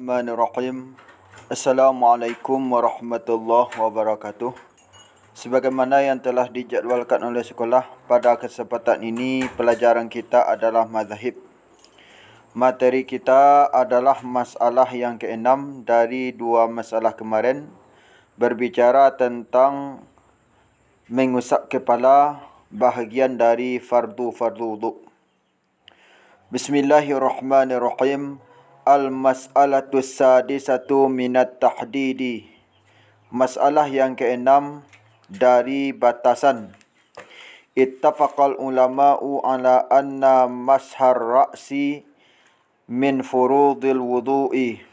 Bismillahirrahmanirrahim. Assalamualaikum warahmatullahi wabarakatuh. Sebagaimana yang telah dijadwalkan oleh sekolah, pada kesempatan ini pelajaran kita adalah mazhab. Materi kita adalah masalah yang ke-6 dari dua masalah kemarin, berbicara tentang mengusap kepala, bahagian dari fardu-fardu wudu. Bismillahirrahmanirrahim. Al-mas'alatu sadisatu minat tahdidi. Masalah yang ke-6 dari batasan. Ittafaqal ulama'u ala anna mashar ra'si min furudil wudu'i.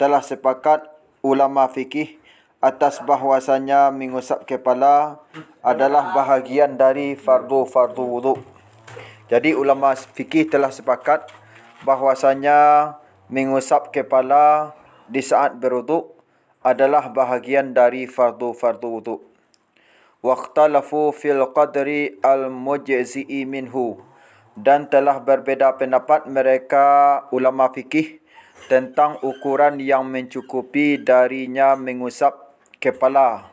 Telah sepakat ulama fikih atas bahwasanya mengusap kepala adalah bahagian dari fardu-fardu wudu'. Jadi ulama fikih telah sepakat bahwasanya mengusap kepala di saat berwuduk adalah bahagian dari fardu-fardu wuduk. Waqtalafu fil qadri al-mujzi'i minhu. Dan telah berbeza pendapat mereka ulama fikih tentang ukuran yang mencukupi darinya mengusap kepala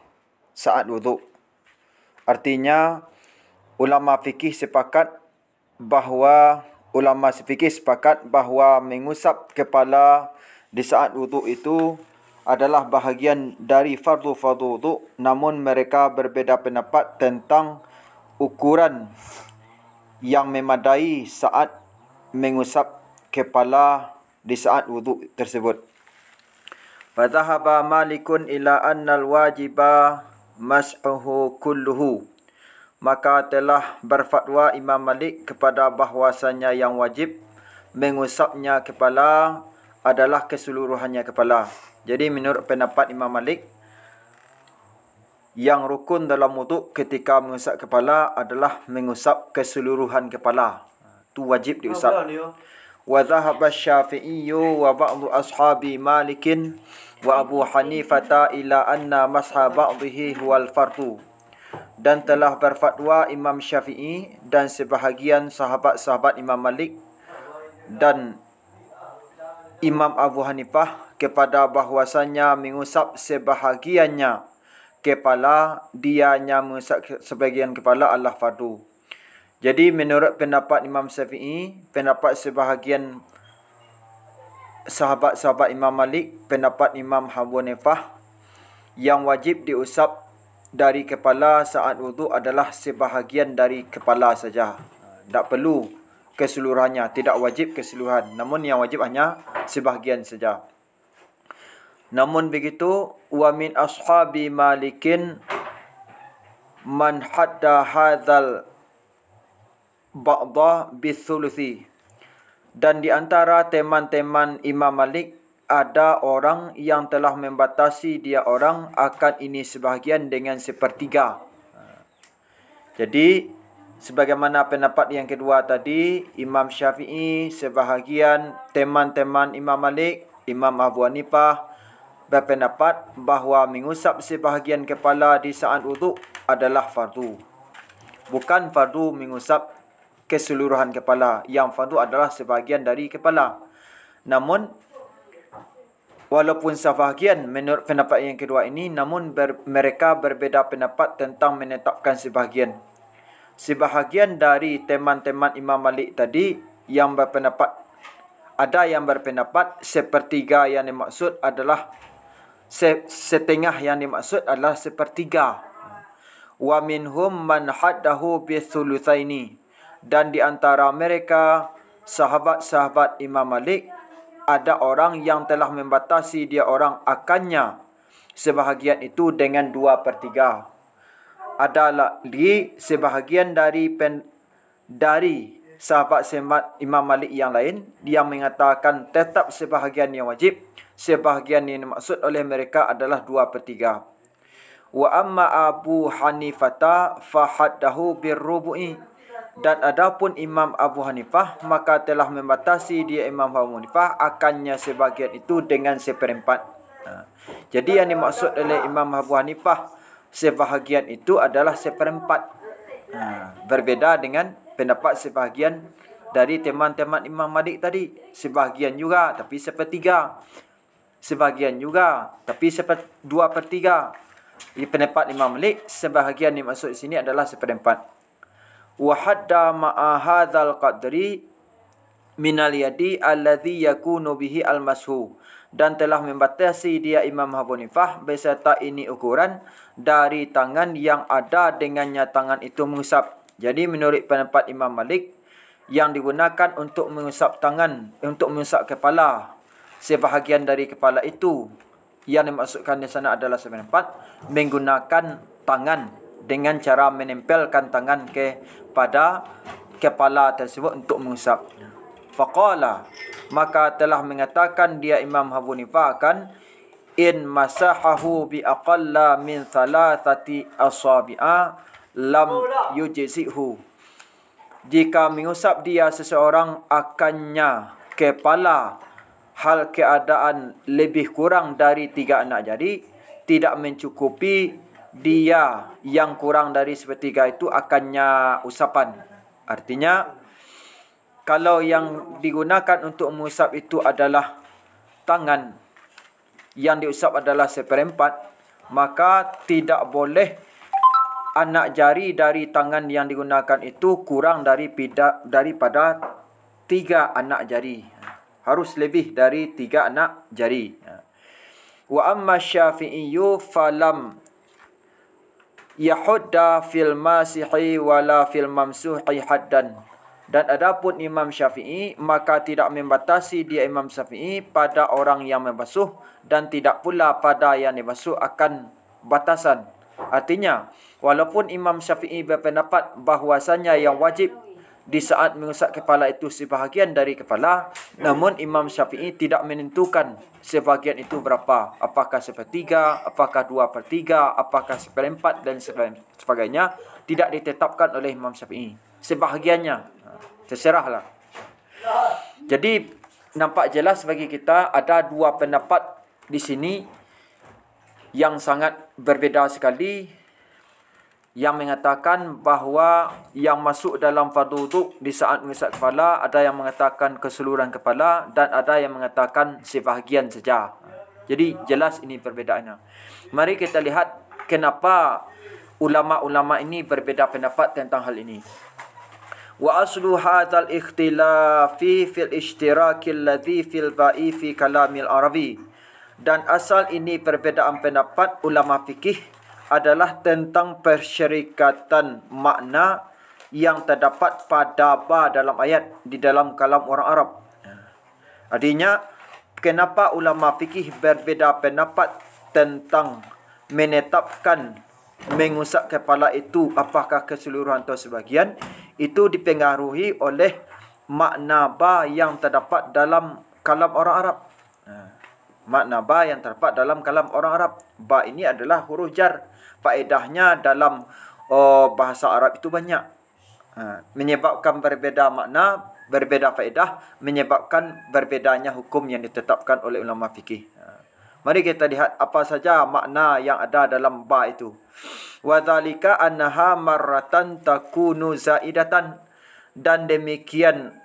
saat wuduk. Artinya ulama fikih sepakat bahawa mengusap kepala di saat wuduk itu adalah bahagian dari fardu-fardu wuduk, namun mereka berbeza pendapat tentang ukuran yang memadai saat mengusap kepala di saat wuduk tersebut. Fadhahaba Malikun ila annal wajiba mas'uhu kulluhu. Maka telah berfatwa Imam Malik kepada bahwasanya yang wajib mengusapnya kepala adalah keseluruhannya kepala. Jadi menurut pendapat Imam Malik, yang rukun dalam wuduk ketika mengusap kepala adalah mengusap keseluruhan kepala. Itu wajib diusap. Wa dhahaba Syafi'iyyu wa ba'du ashabi Malikin wa Abu Hanifata ila anna masha ba'dihi huwal fardu. Dan telah berfatwa Imam Syafi'i dan sebahagian sahabat-sahabat Imam Malik dan Imam Abu Hanifah kepada bahwasanya mengusap sebahagiannya kepala, dianya mengusap sebahagian kepala adalah fardu. Jadi menurut pendapat Imam Syafi'i, pendapat sebahagian sahabat-sahabat Imam Malik, pendapat Imam Abu Hanifah, yang wajib diusap dari kepala saat wuduk adalah sebahagian dari kepala saja. Tak perlu keseluruhannya, tidak wajib keseluruhan. Namun yang wajib hanya sebahagian saja. Namun begitu, wa min ashabi Malikin man hadda hadzal ba'dha bithuluthi. Dan di antara teman-teman Imam Malik ada orang yang telah membatasi dia orang akan ini sebahagian dengan sepertiga. Jadi sebagaimana pendapat yang kedua tadi, Imam Syafi'i, sebahagian teman-teman Imam Malik, Imam Abu Hanifah berpendapat bahawa mengusap sebahagian kepala di saat wuduk adalah fardu. Bukan fardu mengusap keseluruhan kepala. Yang fardu adalah sebahagian dari kepala. Namun walaupun sebahagian menurut pendapat yang kedua ini, namun mereka berbeza pendapat tentang menetapkan sebahagian. Sebahagian dari teman-teman Imam Malik tadi yang berpendapat, ada yang berpendapat sepertiga yang dimaksud adalah setengah yang dimaksud adalah sepertiga. Wa minhum man haddahu bithulutsaini. Dan di antara mereka sahabat-sahabat Imam Malik ada orang yang telah membatasi dia orang akannya sebahagian itu dengan 2/3. Ada lagi sebahagian dari sahabat-sahabat Imam Malik yang lain yang mengatakan tetap sebahagian yang wajib, sebahagian yang dimaksud oleh mereka adalah 2/3. Wa amma Abu Hanifata fahaddahu birrubu'i. Dan adapun Imam Abu Hanifah, maka telah membatasi dia Imam Abu Hanifah akannya sebahagian itu dengan 1/4. Jadi yang dimaksud oleh Imam Abu Hanifah sebahagian itu adalah 1/4. Berbeza dengan pendapat sebahagian dari teman-teman Imam Malik tadi. Sebahagian juga, tapi sepertiga. Sebahagian juga, tapi 2/3. Di pendapat Imam Malik, sebahagian dimaksud di sini adalah 1/4. Wa hadda ma'a hadzal qadri minal yadi alladhi yakunu bihi al-mashu. Dan telah membatasi dia Imam Abu Hanifah beserta ini ukuran dari tangan yang ada dengannya tangan itu mengusap. Jadi menurut pendapat Imam Malik, yang digunakan untuk mengusap tangan, untuk mengusap kepala, sebahagian dari kepala itu, yang dimaksudkan di sana adalah 1/4, menggunakan tangan dengan cara menempelkan tangan kepada kepala tersebut untuk mengusap. Faqala, maka telah mengatakan dia Imam Abu Hanifah kan, in masahahu bi aqalla min thalathati asabi'a lam yujzihu. Jika mengusap dia seseorang akannya kepala hal keadaan lebih kurang dari 3 anak jari, tidak mencukupi dia yang kurang dari 1/3 itu akannya usapan. Artinya, kalau yang digunakan untuk mengusap itu adalah tangan, yang diusap adalah 1/4, maka tidak boleh anak jari dari tangan yang digunakan itu kurang daripada 3 anak jari. Harus lebih dari 3 anak jari. Wa amma Syafi'iyyu falam yahudda fil masihi wala fil mamsuhi haddan. Dan adapun Imam Syafi'i, maka tidak membatasi dia Imam Syafi'i pada orang yang membasuh dan tidak pula pada yang dibasuh akan batasan. Artinya, walaupun Imam Syafi'i berpendapat bahwasanya yang wajib di saat mengusap kepala itu sebahagian dari kepala, namun Imam Syafi'i tidak menentukan sebahagian itu berapa. Apakah 1/3, apakah 2/3, apakah 1/4 dan sebagainya. Tidak ditetapkan oleh Imam Syafi'i. Sebahagiannya, terserahlah. Jadi nampak jelas bagi kita ada 2 pendapat di sini yang sangat berbeza sekali, yang mengatakan bahawa yang masuk dalam fardu wuduk di saat mengusap kepala, ada yang mengatakan keseluruhan kepala dan ada yang mengatakan sebahagian saja. Jadi jelas ini perbezaannya. Mari kita lihat kenapa ulama-ulama ini berbeza pendapat tentang hal ini. Wa aslu hadzal ikhtilafi fil ishtiraki alladhi fil ba'i fi kalamil arabi. Dan asal ini perbedaan pendapat ulama fikih adalah tentang persyarikatan makna yang terdapat pada ba dalam ayat di dalam kalam orang Arab. Artinya, kenapa ulama fikih berbeza pendapat tentang menetapkan mengusap kepala itu apakah keseluruhan atau sebahagian, itu dipengaruhi oleh makna ba yang terdapat dalam kalam orang Arab. Makna ba yang terdapat dalam kalam orang Arab. Ba ini adalah huruf jar. Faedahnya dalam bahasa Arab itu banyak. Menyebabkan berbeza makna, berbeza faedah, menyebabkan berbezanya hukum yang ditetapkan oleh ulama fikih. Mari kita lihat apa saja makna yang ada dalam ba itu. Wa dzalika annaha marratan takunu zaidatan. Dan demikian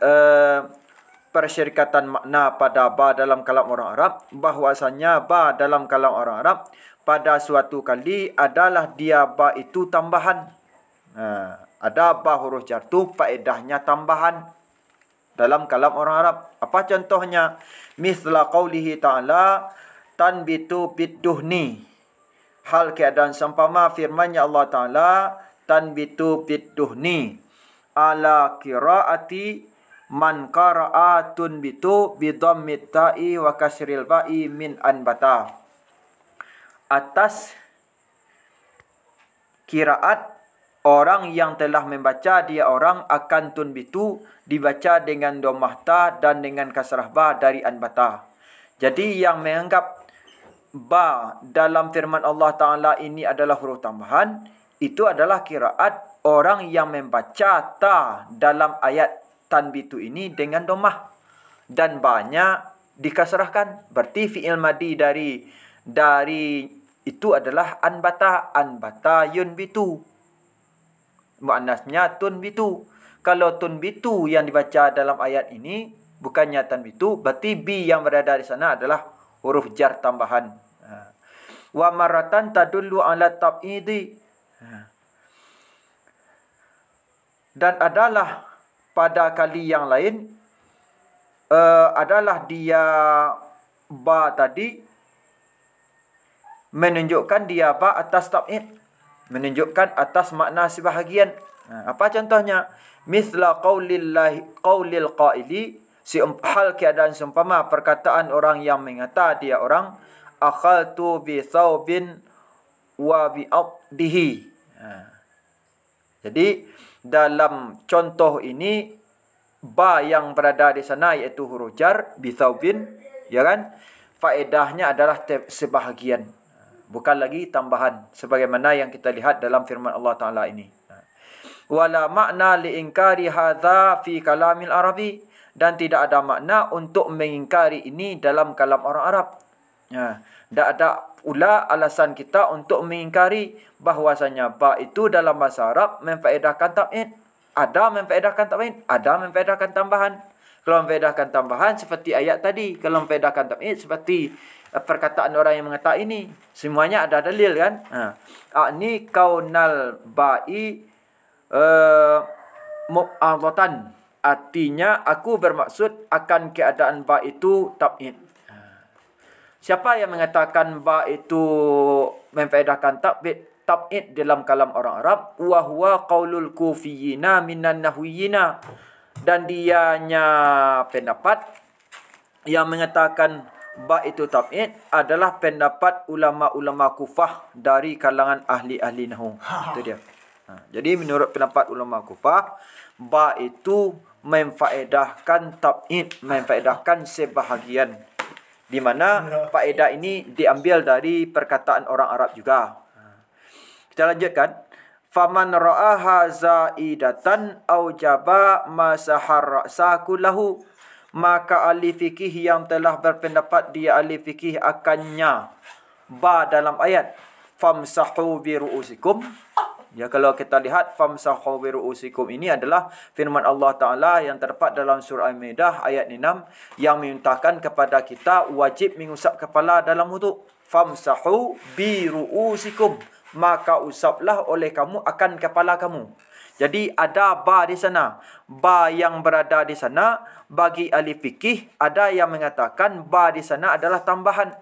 persyarikatan makna pada ba dalam kalam orang Arab, bahwasanya ba dalam kalam orang Arab pada suatu kali adalah dia ba itu tambahan. Ada ba huruf jar tu faedahnya tambahan dalam kalam orang Arab. Apa contohnya? Mithla qaulihi ta'ala tanbitu bidduhni. Hal keadaan seumpama firman-Nya Allah Ta'ala, tanbitu bidduhni ala qiraati man qara'a tunbitu bidhammit ta'i wa kasril ba'i min anbata. Atas kiraat orang yang telah membaca, dia orang akan tunbitu dibaca dengan dhammah ta dan dengan kasrah ba dari anbata. Jadi yang menganggap ba dalam firman Allah Ta'ala ini adalah huruf tambahan, itu adalah kiraat orang yang membaca ta dalam ayat tanbitu ini dengan dhammah dan ba-nya dikasrahkan. Berarti fi'il madi dari itu adalah anbata, anbata yunbitu. Muannasnya tunbitu. Kalau tunbitu yang dibaca dalam ayat ini bukannya tanbitu, berarti bi yang berada di sana adalah huruf jar tambahan. Wa maratan tadullu ala tab'idi. Dan adalah pada kali yang lain adalah dia ba tadi menunjukkan dia ba atas tab'id, menunjukkan atas makna sebahagian. Apa contohnya? Misla qaulil qaili, hal keadaan seumpama perkataan orang yang mengata dia orang akhaltu bi thawbin wa bi abdihi. Jadi dalam contoh ini ba yang berada di sana iaitu huruf jar bi thawbin, ya kan? Faedahnya adalah sebahagian, bukan lagi tambahan sebagaimana yang kita lihat dalam firman Allah Taala ini. Wala makna li ingkari hadza fi kalamil arabi, dan tidak ada makna untuk mengingkari ini dalam kalam orang Arab. Tak ada pula alasan kita untuk mengingkari bahwasanya ba itu dalam bahasa Arab memfaedahkan tab'id. Ada memfaedahkan tab'id, ada memfaedahkan tambahan. Kalau memfaedahkan tambahan seperti ayat tadi, kalau memfaedahkan tab'id seperti perkataan orang yang mengatakan ini, semuanya ada dalil kan? Ini kaunal ba'i mu'adhatan, artinya aku bermaksud akan keadaan ba itu tab'id. Siapa yang mengatakan ba itu memfaedahkan tab'id dalam kalam orang Arab? Wa huwa qaulul kufiyina minan nahwiyina, dan dianya pendapat yang mengatakan ba itu tab'id adalah pendapat ulama-ulama Kufah dari kalangan ahli-ahli nahwu. Itu dia. Jadi menurut pendapat ulama Kufah, ba itu memfaedahkan tab'id, memfaedahkan sebahagian, di mana faedah ini diambil dari perkataan orang Arab juga. Kita lanjutkan. Faman ra'aha zaidatan aujaba masahar ra'sa kullahu, maka ahli fikih yang telah berpendapat dia ahli fikih akannya ba dalam ayat famsahu bi ru'usikum. Ya, kalau kita lihat famsahu bi ru'usikum ini adalah firman Allah Taala yang terdapat dalam surah Al-Maidah ayat 6 yang memerintahkan kepada kita wajib mengusap kepala dalam wuduk. Famsahu bi ru'usikum, maka usaplah oleh kamu akan kepala kamu. Jadi ada ba di sana. Ba yang berada di sana bagi ahli fikih ada yang mengatakan ba di sana adalah tambahan.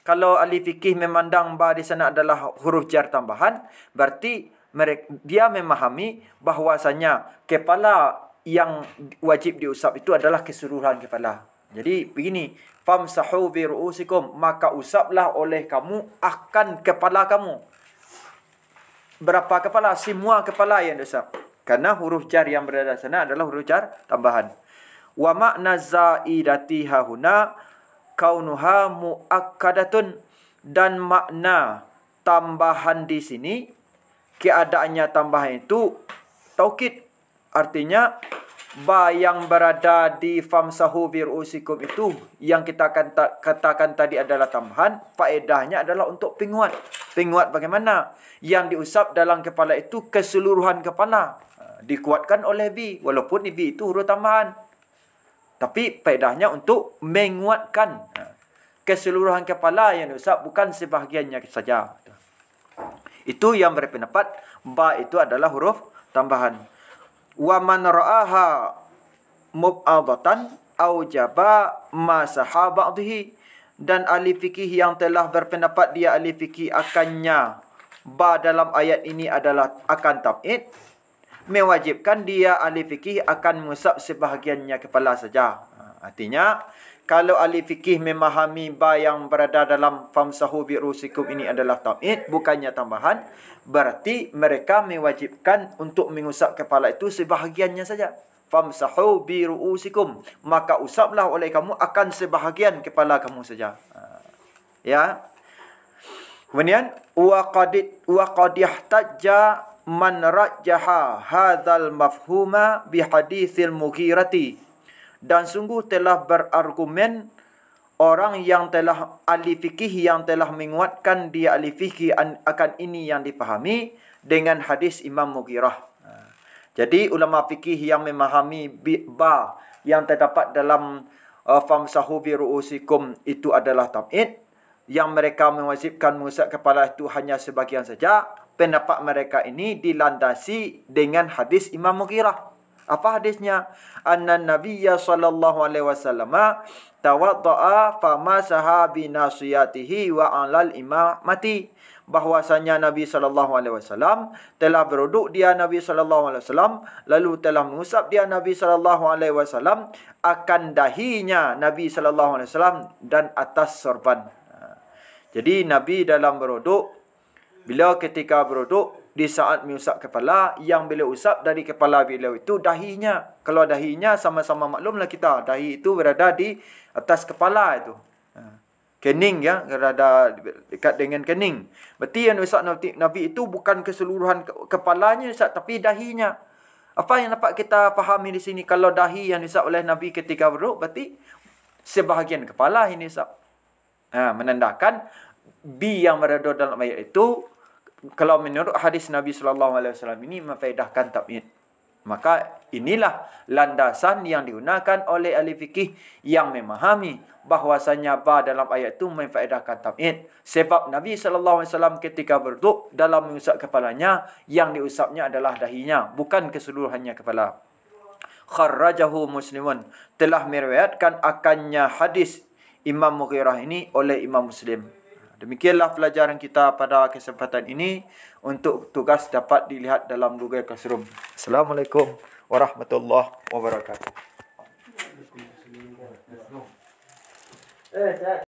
Kalau ahli fikih memandang ba di sana adalah huruf jar tambahan, berarti dia memahami bahwasanya kepala yang wajib diusap itu adalah keseluruhan kepala. Jadi begini, famsahu bi ru'usikum, maka usaplah oleh kamu akan kepala kamu. Berapa kepala? Semua kepala yang diusap. Karena huruf jar yang berada di sana adalah huruf jar tambahan. Wa makna zaidati hahuna kaunuha muakkadatun, dan makna tambahan di sini keadaannya tambahan itu taukid. Artinya ba yang berada di famsahu bi ru'usikum itu yang kita katakan tadi adalah tambahan, faedahnya adalah untuk penguat. Penguat bagaimana? Yang diusap dalam kepala itu keseluruhan kepala. Dikuatkan oleh bi, walaupun bi itu huruf tambahan. Tapi faedahnya untuk menguatkan keseluruhan kepala yang diusap, bukan sebahagiannya saja. Itu yang berpendapat ba itu adalah huruf tambahan. Wa man ra'aha mub'adatan aujaba ma sahabatihi, dan ahli fikih yang telah berpendapat dia ahli fikih akannya ba dalam ayat ini adalah akan tab'id, mewajibkan dia ahli fikih akan mengusap sebahagiannya kepala saja. Artinya kalau ahli fikih memahami ba yang berada dalam famsahu bi ru'usikum ini adalah tab'id, bukannya tambahan, berarti mereka mewajibkan untuk mengusap kepala itu sebahagiannya saja. Famsahu bi ru'usikum, maka usaplah oleh kamu akan sebahagian kepala kamu saja. Ya. Kemudian wa qad ihtajja man rajjaha hadzal mafhuma bi haditsil Mughirati, dan sungguh telah berargumen orang yang telah ahli fikih yang telah menguatkan dia ahli fikih akan ini yang dipahami dengan hadis Imam Mughirah. Jadi ulama fikih yang memahami ba yang terdapat dalam famsahu bi ru'usikum itu adalah tab'id, yang mereka mewajibkan mengusap kepala itu hanya sebagian saja. Pendapat mereka ini dilandasi dengan hadis Imam Mughirah. Apa hadisnya? Anna Nabiyya sallallahu alaihi wasallam tawadda'a famasaha bi nasiyatihi wa 'alal imamati. Bahwasanya Nabi SAW telah berwuduk dia Nabi SAW, lalu telah mengusap dia Nabi SAW akan dahinya Nabi SAW dan atas sorban. Jadi Nabi dalam berwuduk, bila ketika berwuduk, di saat mengusap kepala, yang beliau usap dari kepala beliau itu dahinya. Kalau dahinya sama-sama maklumlah kita, dahi itu berada di atas kepala itu. Kening ya, berada dekat dengan kening. Berarti yang usap Nabi itu bukan keseluruhan kepalanya usap, tapi dahinya. Apa yang dapat kita fahami di sini? Kalau dahi yang usap oleh Nabi ketika berwuduk, berarti sebahagian kepala ini usap. Menandakan bi yang berada dalam ayat itu, kalau menurut hadis Nabi SAW ini memfaedahkan tab'id. Maka inilah landasan yang digunakan oleh ahli fikih yang memahami bahwasanya ba dalam ayat itu memfaedahkan tab'id. Sebab Nabi SAW ketika berwuduk dalam mengusap kepalanya, yang diusapnya adalah dahinya, bukan keseluruhannya kepala. Kharrajahu Muslimun, telah meriwayatkan akannya hadis Imam Mughirah ini oleh Imam Muslim. Demikianlah pelajaran kita pada kesempatan ini. Untuk tugas dapat dilihat dalam Google Classroom. Assalamualaikum warahmatullahi wabarakatuh.